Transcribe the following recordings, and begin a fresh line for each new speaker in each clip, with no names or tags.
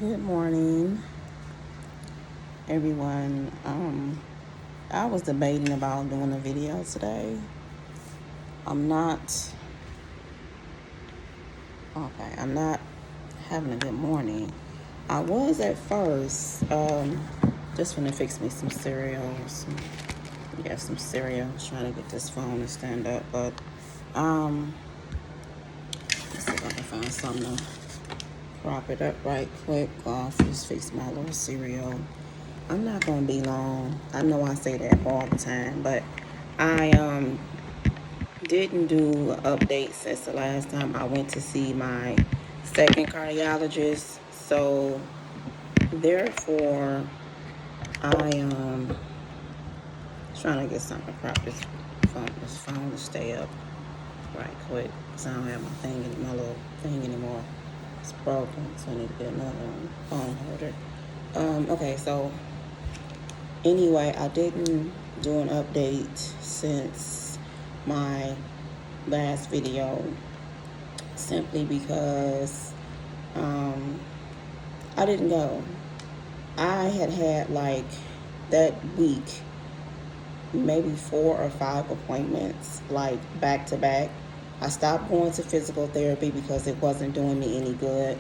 Good morning, everyone. I was debating about doing a video today. I'm not I'm not having a good morning. I was at first. Just gonna fix me some cereal. Some cereal. Trying to get this phone to stand up, but let's see if I can find something to prop it up right quick. Just fix my little cereal. I'm not gonna be long. I know I say that all the time, but I didn't do an update since the last time I went to see my second cardiologist. So therefore, I trying to get something to prop this phone to stay up right quick because I don't have my little thing anymore. It's broken, so I need to get another phone holder. Okay, so anyway, I didn't do an update since my last video simply because I didn't go. I had like that week maybe 4 or 5 appointments like back to back. I stopped going to physical therapy because it wasn't doing me any good.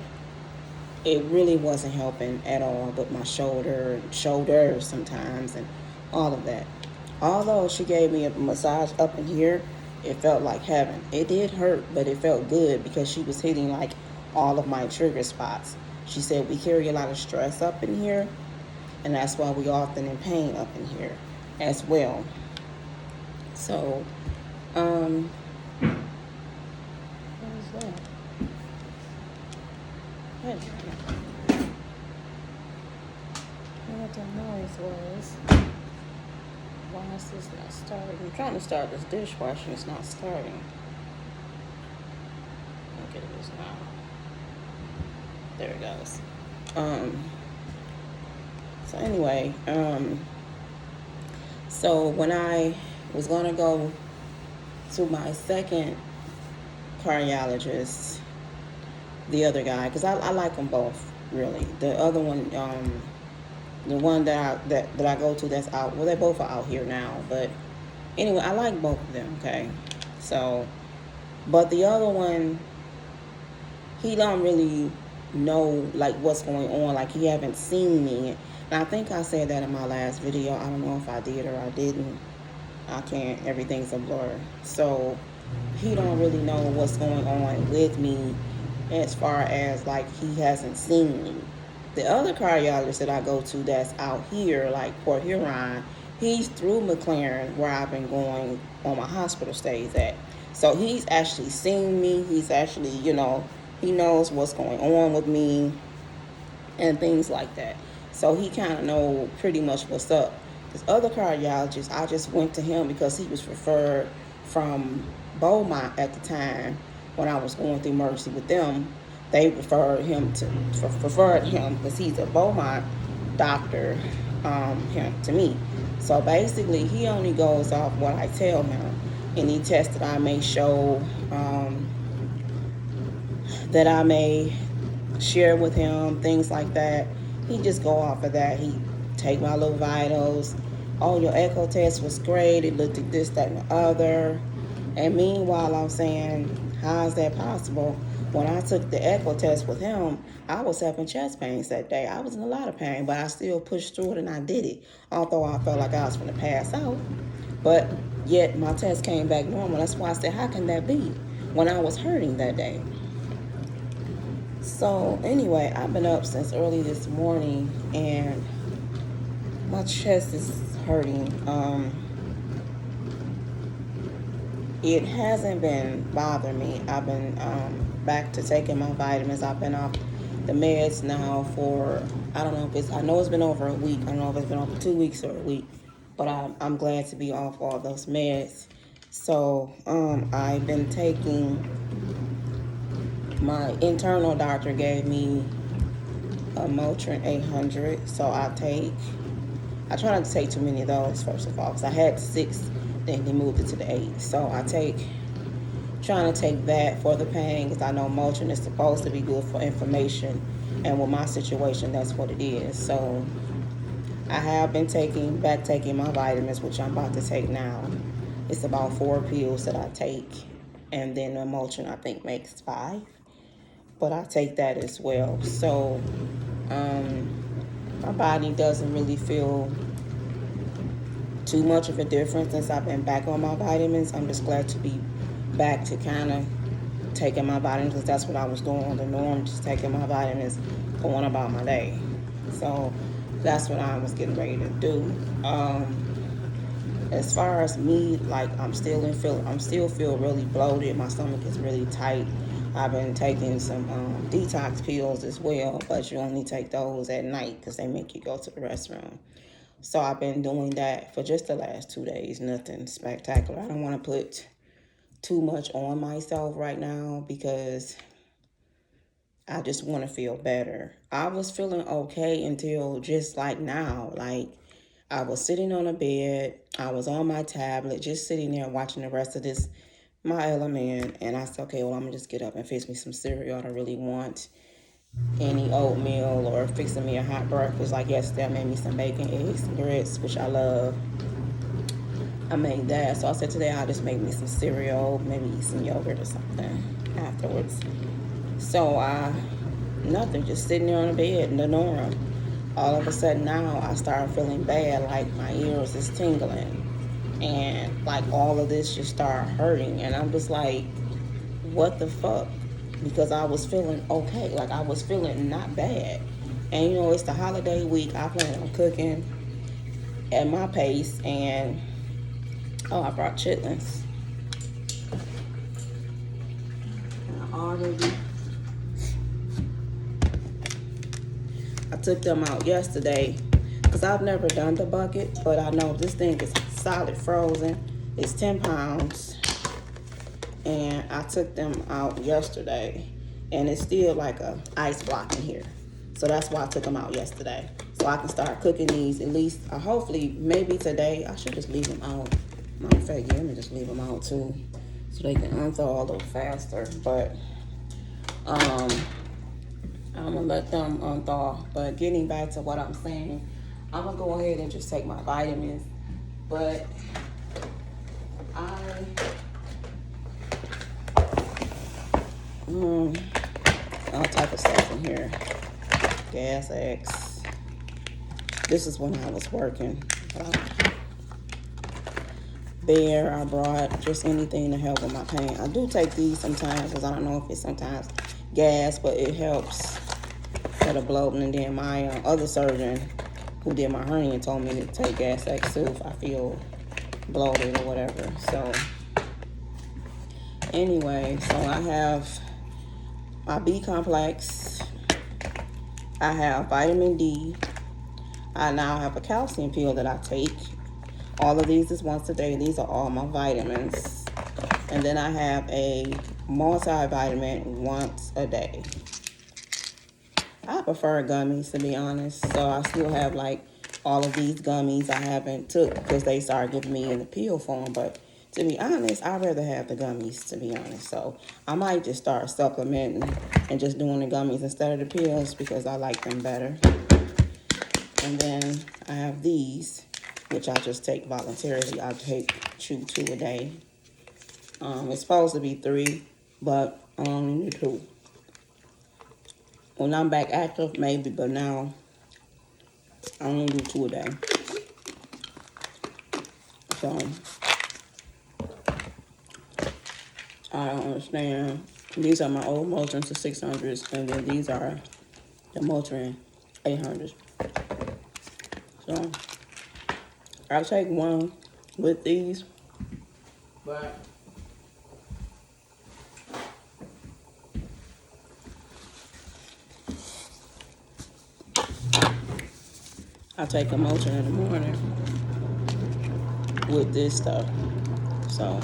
It really wasn't helping at all with my shoulders sometimes and all of that. Although she gave me a massage up in here, it felt like heaven. It did hurt, but it felt good because she was hitting like all of my trigger spots. She said we carry a lot of stress up in here, and that's why we often in pain up in here as well. So, what is that? What the noise was? Why is this not starting? I'm trying to start this dishwasher. It's not starting. Okay, it is now. There it goes. So anyway, so when I was gonna go to my second cardiologist, the other guy, because I like them both really. The other one, the one that I go to that's out. Well, they both are out here now, but anyway, I like both of them. Okay, so, but the other one, he don't really know like what's going on. Like he haven't seen me. And I think I said that in my last video. I don't know if I did or I didn't. I can't. Everything's a blur. So he don't really know what's going on with me as far as like he hasn't seen me. The other cardiologist that I go to that's out here, like Port Huron, he's through McLaren where I've been going on my hospital stays at. So he's actually seen me. He's actually, he knows what's going on with me and things like that. So he kind of know pretty much what's up. This other cardiologist, I just went to him because he was referred from Beaumont at the time when I was going through emergency with them. They referred him because he's a Beaumont doctor, him to me. So basically, he only goes off what I tell him. Any tests that I may show, that I may share with him, things like that. He just go off of that. He take my little vitals. Oh, your echo test was great. It looked at this, that, and the other. And meanwhile, I'm saying, how is that possible? When I took the echo test with him, I was having chest pains that day. I was in a lot of pain, but I still pushed through it and I did it. Although I felt like I was going to pass out. But yet my test came back normal. That's why I said, how can that be when I was hurting that day? So anyway, I've been up since early this morning and my chest is hurting. It hasn't been bothering me. I've been back to taking my vitamins. I've been off the meds now for, I know it's been over a week. I don't know if it's been over 2 weeks or a week, but I'm glad to be off all those meds. So I've been taking, my internal doctor gave me a Motrin 800, so I try not to take too many of those, first of all, because I had 6, then they moved it to the 8. So I take trying to take that for the pain because I know Motrin is supposed to be good for inflammation, and with my situation, that's what it is. So I have been taking my vitamins, which I'm about to take now. It's about 4 pills that I take, and then the Motrin I think makes 5, but I take that as well. So my body doesn't really feel too much of a difference since I've been back on my vitamins. I'm just glad to be back to kind of taking my vitamins because that's what I was doing on the norm, just taking my vitamins, going about my day. So that's what I was getting ready to do. As far as me, like I'm still feel really bloated. My stomach is really tight. I've been taking some detox pills as well, but you only take those at night because they make you go to the restroom. So I've been doing that for just the last 2 days. Nothing spectacular. I don't want to put too much on myself right now because I just want to feel better. I was feeling okay until just like now. Like I was sitting on a bed. I was on my tablet, just sitting there watching the rest of this, my element. And I said, okay, well, I'm going to just get up and fix me some cereal. I don't really want any oatmeal or fixing me a hot breakfast. Like yesterday, I made me some bacon, eggs, and grits, which I love. I made that. So I said today I'll just make me some cereal, maybe eat some yogurt or something afterwards. So nothing, just sitting there on the bed in the norm. All of a sudden now I started feeling bad, like my ears is tingling. And like all of this just started hurting. And I'm just like, what the fuck? Because I was feeling okay. Like I was feeling not bad. And you know, it's the holiday week. I plan on cooking at my pace. And I brought chitlins. I took them out yesterday because I've never done the bucket, but I know this thing is solid frozen. It's 10 pounds. And I took them out yesterday, and it's still like a ice block in here. So that's why I took them out yesterday. So I can start cooking these at least, hopefully, maybe today. I should just leave them out. Matter of fact, yeah, let me just leave them out too, so they can unthaw a little faster. But I'm gonna let them unthaw. But getting back to what I'm saying, I'm gonna go ahead and just take my vitamins. But all type of stuff in here. Gas X. This is when I was working. Bear, I brought just anything to help with my pain. I do take these sometimes because I don't know if it's sometimes gas, but it helps for the bloating. And then my other surgeon who did my hernia told me to take Gas X too if I feel bloated or whatever. So anyway, so I have my B complex. I have vitamin D. I now have a calcium pill that I take. All of these is once a day. These are all my vitamins. And then I have a multivitamin once a day. I prefer gummies, to be honest. So I still have like all of these gummies I haven't took because they started giving me in the pill form. But to be honest, I'd rather have the gummies, to be honest. So I might just start supplementing and just doing the gummies instead of the pills because I like them better. And then I have these, which I just take voluntarily. I chew 2 a day. It's supposed to be 3, but I only need 2. When I'm back active, maybe, but now I only do 2 a day. So I don't understand. These are my old Motrins, the 600s, and then these are the Motrin 800s. So I'll take one with these, but I take a Motrin in the morning with this stuff. So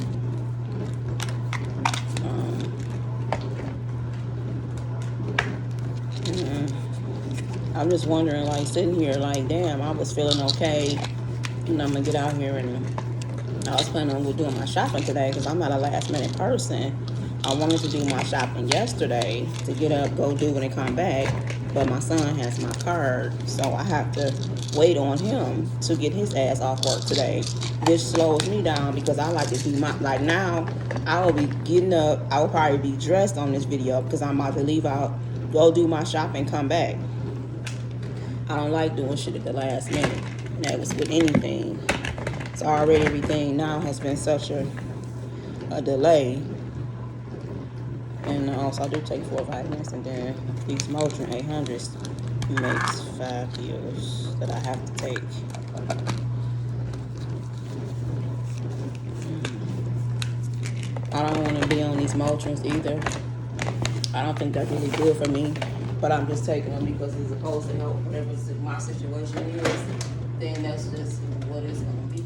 I'm just wondering, like, sitting here, like, damn, I was feeling okay. And I'm going to get out here and I was planning on doing my shopping today because I'm not a last minute person. I wanted to do my shopping yesterday to get up, go do it, and come back. But my son has my card, so I have to wait on him to get his ass off work today. This slows me down because I like to do my, like now, I will be getting up. I will probably be dressed on this video because I'm about to leave out, go do my shopping, come back. I don't like doing shit at the last minute. And that was with anything. So already everything now has been such a delay. And also I do take 4 vitamins, and then these Motrin 800s makes 5 pills that I have to take. I don't want to be on these Motrins either. I don't think they're really good for me, but I'm just taking them because it's supposed to help whatever my situation is. Then that's just what it's gonna be.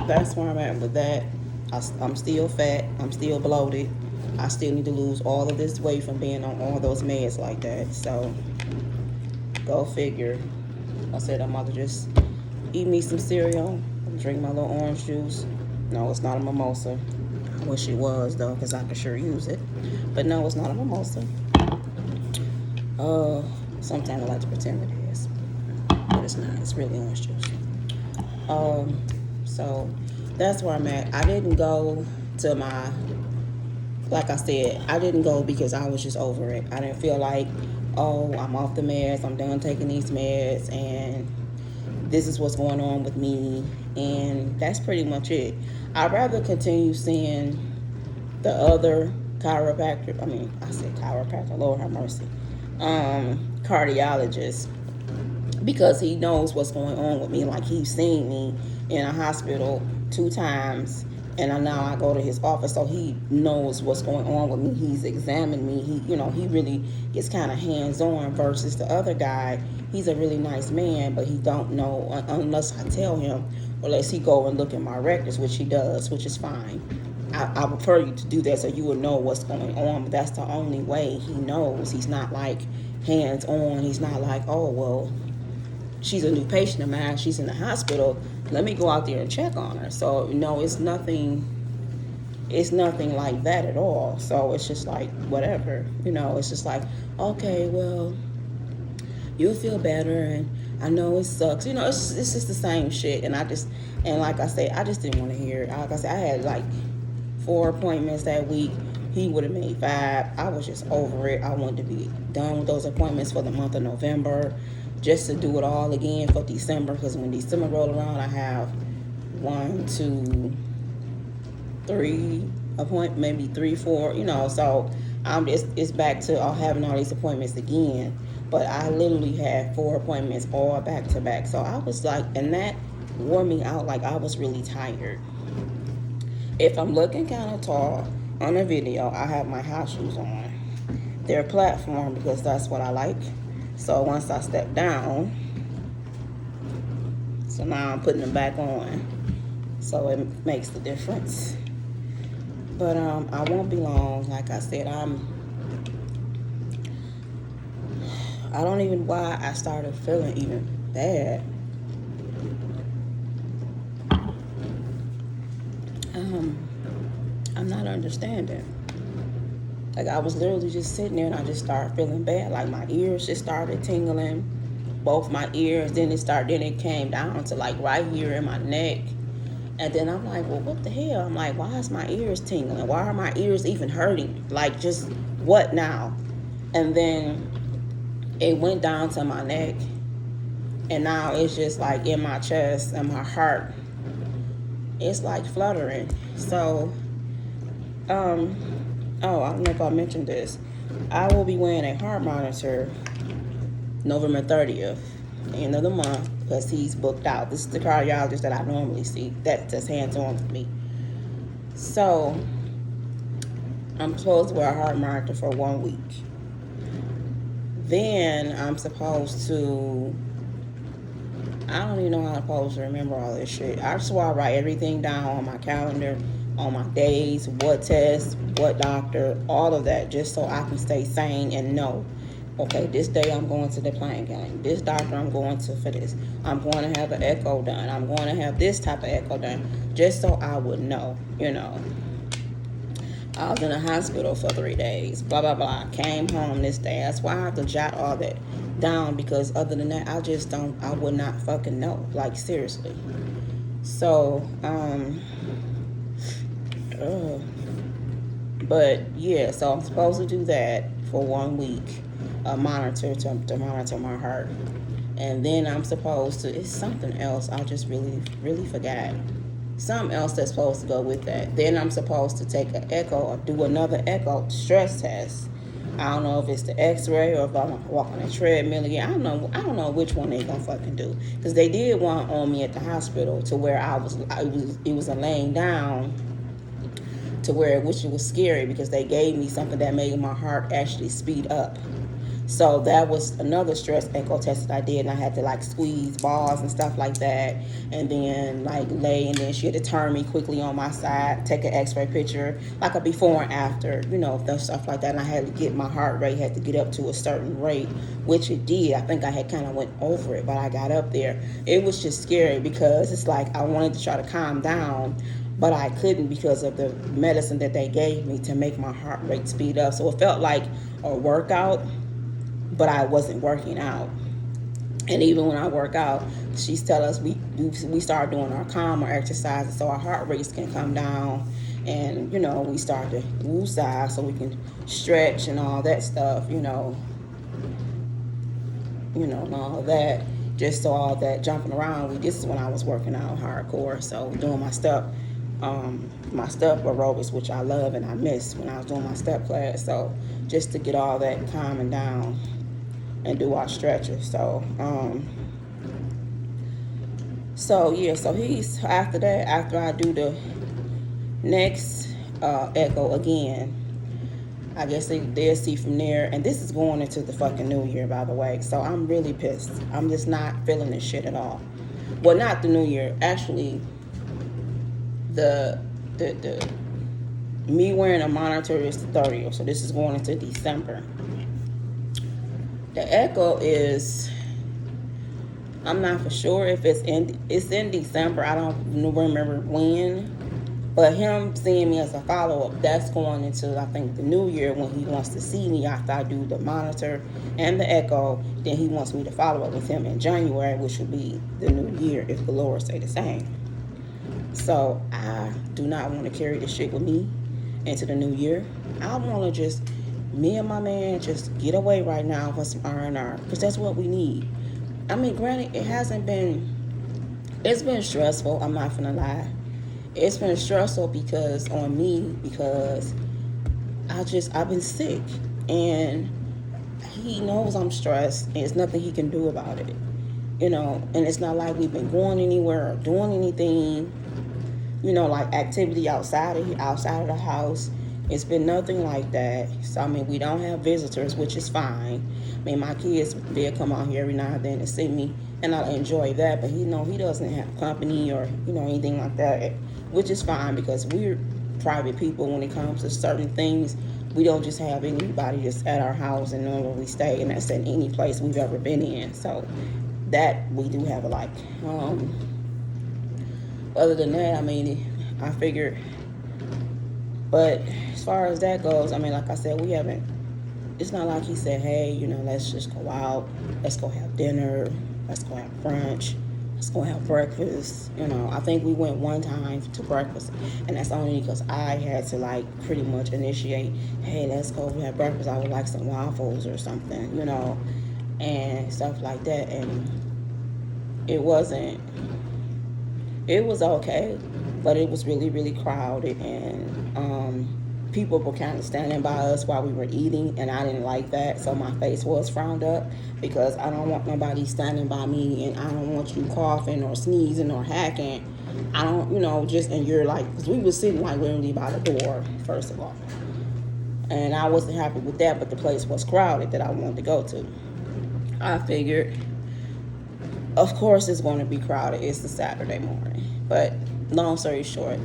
That's where I'm at with that. I'm still fat. I'm still bloated. I still need to lose all of this weight from being on all those meds like that. So, go figure. I said I'm about to just eat me some cereal, drink my little orange juice. No, it's not a mimosa. I wish it was, though, because I could sure use it. But no, it's not a mimosa. Sometimes I like to pretend it is. But it's not. It's really orange juice. So that's where I'm at. I didn't go to my, like I said, I didn't go because I was just over it. I didn't feel like, oh, I'm off the meds, I'm done taking these meds, and this is what's going on with me, and that's pretty much it. I'd rather continue seeing the other chiropractor, I said chiropractor, Lord have mercy, cardiologist, because he knows what's going on with me. Like, he's seen me in a hospital 2 times, and now I go to his office, so he knows what's going on with me. He's examined me. He really gets kind of hands-on, versus the other guy. He's a really nice man, but he don't know unless I tell him, or unless he go and look at my records, which he does, which is fine. I prefer you to do that so you will know what's going on, but that's the only way he knows. He's not like hands-on. He's not like, oh, well, she's a new patient of mine, she's in the hospital, let me go out there and check on her. So, no, it's nothing like that at all. So it's just like, whatever, it's just like, okay, well, you'll feel better, and I know it sucks. It's just the same shit. And like I say, I just didn't want to hear it. Like I said, I had like 4 appointments that week. He would have made 5. I was just over it. I wanted to be done with those appointments for the month of November, just to do it all again for December, because when December roll around, I have 1, 2, 3 appointments, maybe 3, 4, so it's back to having all these appointments again. But I literally had 4 appointments all back to back. So I was like, and that wore me out. Like, I was really tired. If I'm looking kind of tall on a video, I have my house shoes on. They're platform because that's what I like. So once I step down, so now I'm putting them back on. So it makes the difference. But I won't be long. Like I said, I don't even why I started feeling even bad. I'm not understanding. Like, I was literally just sitting there and I just started feeling bad. Like, my ears just started tingling, both my ears. Then it came down to like right here in my neck. And then I'm like, well, what the hell? I'm like, why is my ears tingling? Why are my ears even hurting? Like, just what now? And then it went down to my neck. And now it's just like in my chest and my heart. It's like fluttering. So, oh, I don't know if I mentioned this. I will be wearing a heart monitor November 30th, end of the month, because he's booked out. This is the cardiologist that I normally see that's hands-on with me. So, I'm supposed to wear a heart monitor for 1 week. Then I'm supposed to, I don't even know how I'm supposed to remember all this shit. I swear I write everything down on my calendar, on my days, what test, what doctor, all of that, just so I can stay sane and know. Okay, this day I'm going to the playing game. This doctor I'm going to for this. I'm going to have an echo done. I'm going to have this type of echo done. Just so I would know, I was in the hospital for 3 days. Blah, blah, blah. Came home this day. That's why I have to jot all that down, because other than that, I would not fucking know. Like, seriously. So, but yeah, so I'm supposed to do that for 1 week, monitor to monitor my heart. And then I'm supposed to, it's something else. I just really, really forgot. Something else that's supposed to go with that. Then I'm supposed to take an echo or do another echo stress test. I don't know if it's the X-ray or if I'm walking a treadmill again. I don't know which one they gonna fucking do. Because they did one on me at the hospital to where it was a laying down to where, which was scary because they gave me something that made my heart actually speed up. So that was another stress echo test that I did, and I had to like squeeze balls and stuff like that, and then like lay, and then she had to turn me quickly on my side, take an X-ray picture, like a before and after, stuff like that. And I had to get my heart rate, had to get up to a certain rate, which it did. I think I had kind of went over it, but I got up there. It was just scary because it's like I wanted to try to calm down, but I couldn't because of the medicine that they gave me to make my heart rate speed up. So it felt like a workout, but I wasn't working out. And even when I work out, she's telling us we start doing our calmer exercises so our heart rates can come down, and we start to woosah so we can stretch and all that stuff, and all that. Just so all that jumping around, this is when I was working out hardcore, so doing my step aerobics, which I love and I miss when I was doing my step class. So just to get all that calming down and do our stretches. So he's after that, after I do the next echo again, I guess they'll see from there. And this is going into the fucking new year, by the way. So I'm really pissed. I'm just not feeling this shit at all. Well, not the new year. Actually, the me wearing a monitor is the 30th. So this is going into December. The echo is, I'm not for sure if it's in December. I don't remember when. But him seeing me as a follow-up, that's going into, I think, the new year when he wants to see me after I do the monitor and the echo. Then he wants me to follow up with him in January, which will be the new year if the Lord say the same. So I do not want to carry this shit with me into the new year. I want to just, me and my man, just get away right now for some R&R, because that's what we need. I mean, granted, it's been stressful. I'm not gonna lie. It's been stressful because I've been sick, and he knows I'm stressed, and there's nothing he can do about it, and it's not like we've been going anywhere or doing anything, like activity outside of the house. It's been nothing like that. So, I mean, we don't have visitors, which is fine. I mean, my kids, they'll come out here every now and then to see me, and I enjoy that. But he doesn't have company or, anything like that, which is fine because we're private people when it comes to certain things. We don't just have anybody just at our house and knowing where we stay, and that's in any place we've ever been in. So that we do have a like. Other than that, I mean, I figured. But as far as that goes, I mean, like I said, it's not like he said, hey, let's just go out. Let's go have dinner. Let's go have brunch. Let's go have breakfast. I think we went one time to breakfast. And that's only because I had to, like, pretty much initiate, hey, let's go have breakfast. I would like some waffles or something, and stuff like that. And it was okay. But it was really, really crowded, and people were kind of standing by us while we were eating, and I didn't like that, so my face was frowned up because I don't want nobody standing by me, and I don't want you coughing or sneezing or hacking. I don't, and you're like, because we were sitting like literally by the door, first of all, and I wasn't happy with that, but the place was crowded that I wanted to go to. I figured, of course it's going to be crowded. It's a Saturday morning, but long story short,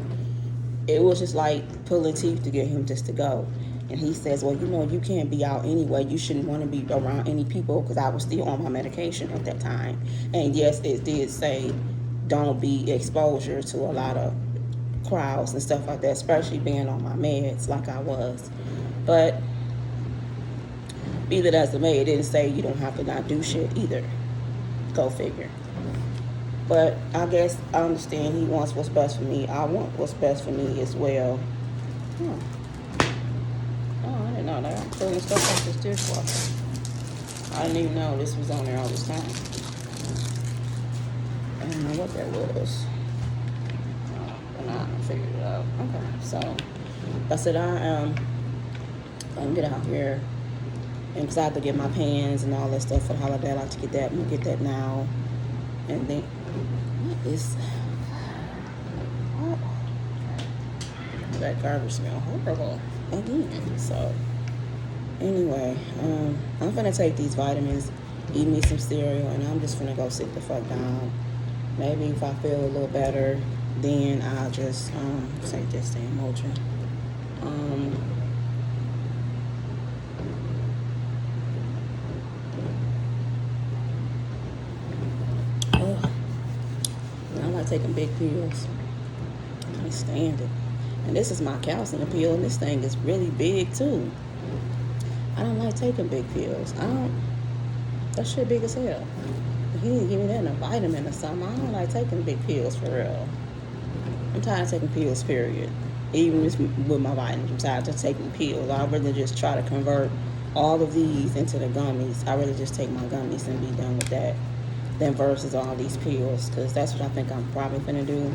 it was just like pulling teeth to get him just to go. And he says, well, you can't be out anyway. You shouldn't want to be around any people, because I was still on my medication at that time. And yes, it did say don't be exposure to a lot of crowds and stuff like that, especially being on my meds like I was. But be that as it may, it didn't say you don't have to not do shit either. Go figure. But I guess I understand he wants what's best for me. I want what's best for me as well. Oh, I didn't know that. I'm pulling stuff off this dishwasher. I didn't even know this was on there all this time. I don't know what that was. But now I figured it out. Okay, so I said I'm gonna get out here, and because I have to get my pans and all that stuff for the holiday, I like to get that. I'm gonna get that now, and then what is that garbage smell? Horrible again. So anyway, I'm gonna take these vitamins, eat me some cereal, and I'm just gonna go sit the fuck down. Maybe if I feel a little better, then I'll just take this thing, Motrin. I like taking big pills. I can't stand it. And this is my calcium pill, and this thing is really big too. I don't like taking big pills. That shit big as hell. If you need to give me that in a vitamin or something, I don't like taking big pills for real. I'm tired of taking pills, period. Even with my vitamins, I'm tired of just taking pills. I'd rather just try to convert all of these into the gummies. I'd rather just take my gummies and be done with that than versus all these pills, because that's what I think I'm probably going to do.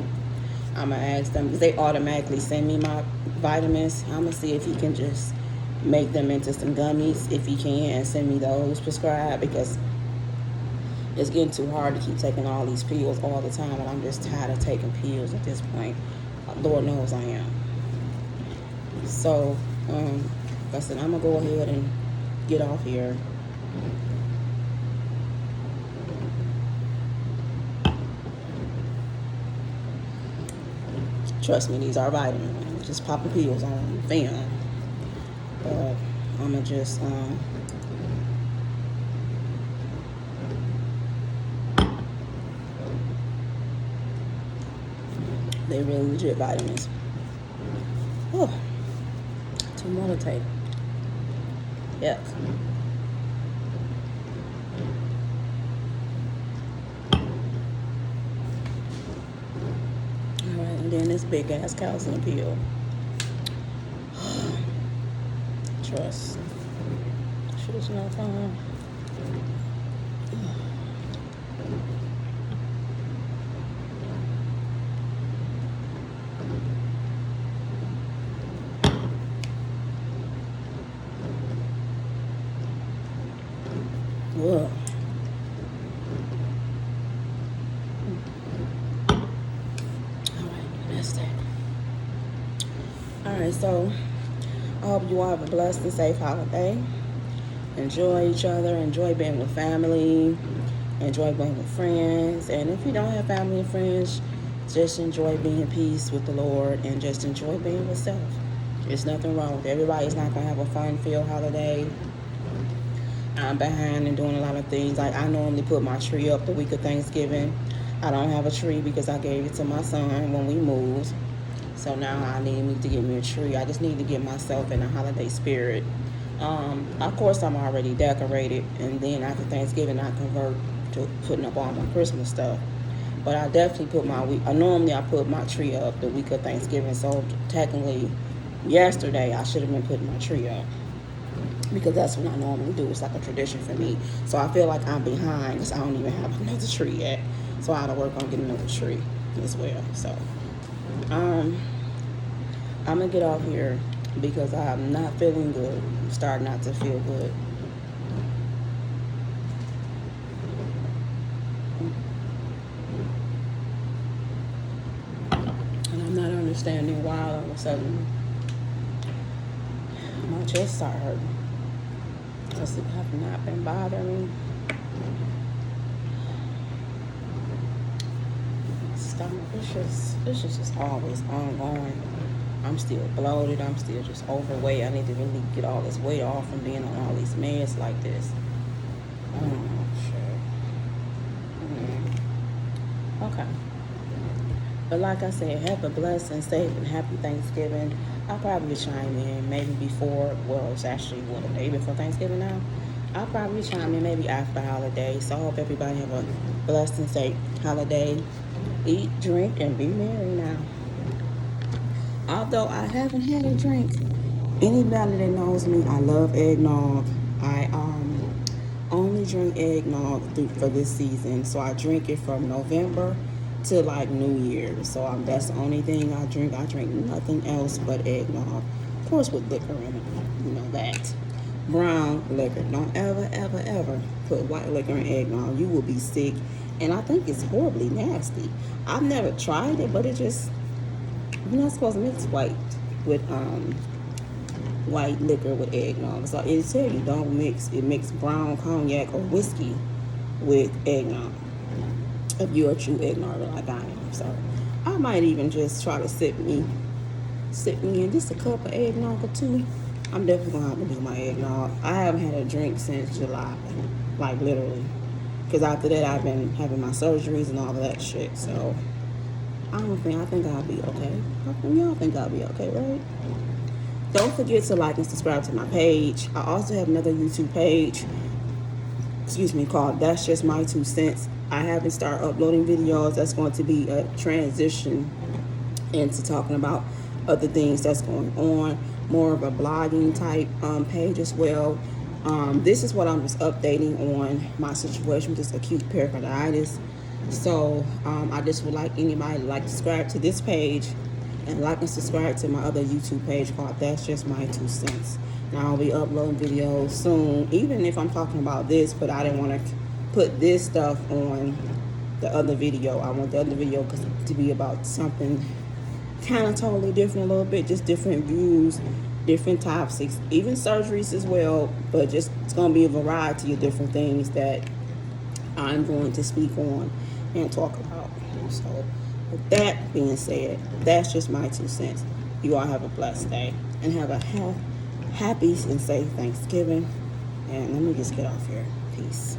I'm going to ask them, because they automatically send me my vitamins. I'm going to see if he can just make them into some gummies, if he can, and send me those prescribed, because it's getting too hard to keep taking all these pills all the time, and I'm just tired of taking pills at this point. Lord knows I am. So, like I said, I'm going to go ahead and get off here. Trust me, these are vitamins. Just popping pills on film. But I'm going to just they're really legit vitamins. Oh, too more to take. Yuck. Alright, and then this big ass calcium pill. Trust. Shit's no fun. Ugh. Alright, so I hope you all have a blessed and safe holiday. Enjoy each other, enjoy being with family, enjoy being with friends. And if you don't have family and friends, just enjoy being in peace with the Lord, and just enjoy being with self. There's nothing wrong with it. Everybody's not going to have a fun-filled holiday. I'm behind and doing a lot of things. Like, I normally put my tree up the week of Thanksgiving. I don't have a tree because I gave it to my son when we moved. So now I need to get me a tree. I just need to get myself in a holiday spirit. Of course, I'm already decorated, and then after Thanksgiving, I convert to putting up all my Christmas stuff. But I definitely put normally I put my tree up the week of Thanksgiving. So technically, yesterday I should have been putting my tree up, because that's what I normally do. It's like a tradition for me. So I feel like I'm behind because I don't even have another tree yet. So I gotta work on getting another tree as well. So I'm gonna get off here because I'm not feeling good. I'm starting not to feel good. And I'm not understanding why all of a sudden my chest started hurting. Because it have not been bothering me. Stomach, it's just always ongoing. I'm still bloated. I'm still just overweight. I need to really get all this weight off from being on all these meds like this. Oh, shit. Okay. But like I said, have a blessed and safe and happy Thanksgiving. I'll probably chime in maybe before, well, it's actually, what, a day before Thanksgiving now? I'll probably chime in maybe after the holiday. So I hope everybody have a blessed and safe holiday. Eat, drink, and be merry now. Although I haven't had a drink, anybody that knows me, I love eggnog. I only drink eggnog for this season, so I drink it from November to like New Year's. So that's the only thing I drink. I drink nothing else but eggnog. Of course, with liquor in it, you know that. Brown liquor. Don't ever, ever, ever put white liquor in eggnog. You will be sick, and I think it's horribly nasty. I've never tried it, but it just, you're not supposed to mix with white liquor with eggnog. So it tell you don't mix it. Mix brown cognac or whiskey with eggnog. If you're a true eggnog like I am. So I might even just try to sip me in just a cup of eggnog or two. I'm definitely gonna have to do my eggnog. I haven't had a drink since July, like literally. Because after that I've been having my surgeries and all of that shit. So I think I'll be okay. Y'all think I'll be okay, right? Don't forget to like and subscribe to my page. I also have another YouTube page, called That's Just My 2 Cents. I haven't started uploading videos. That's going to be a transition into talking about other things that's going on. More of a blogging type page as well. This is what I'm just updating on my situation with this acute pericarditis. So I just would like anybody to like subscribe to this page and like and subscribe to my other YouTube page called That's Just My 2 Cents. Now I'll be uploading videos soon, even if I'm talking about this, but I didn't want to put this stuff on the other video. I want the other video to be about something kind of totally different a little bit, just different views, different topics, even surgeries as well, but just it's going to be a variety of different things that I'm going to speak on and talk about. So with that being said, that's just my 2 cents. You all have a blessed day and have a happy and safe Thanksgiving. And let me just get off here. Peace.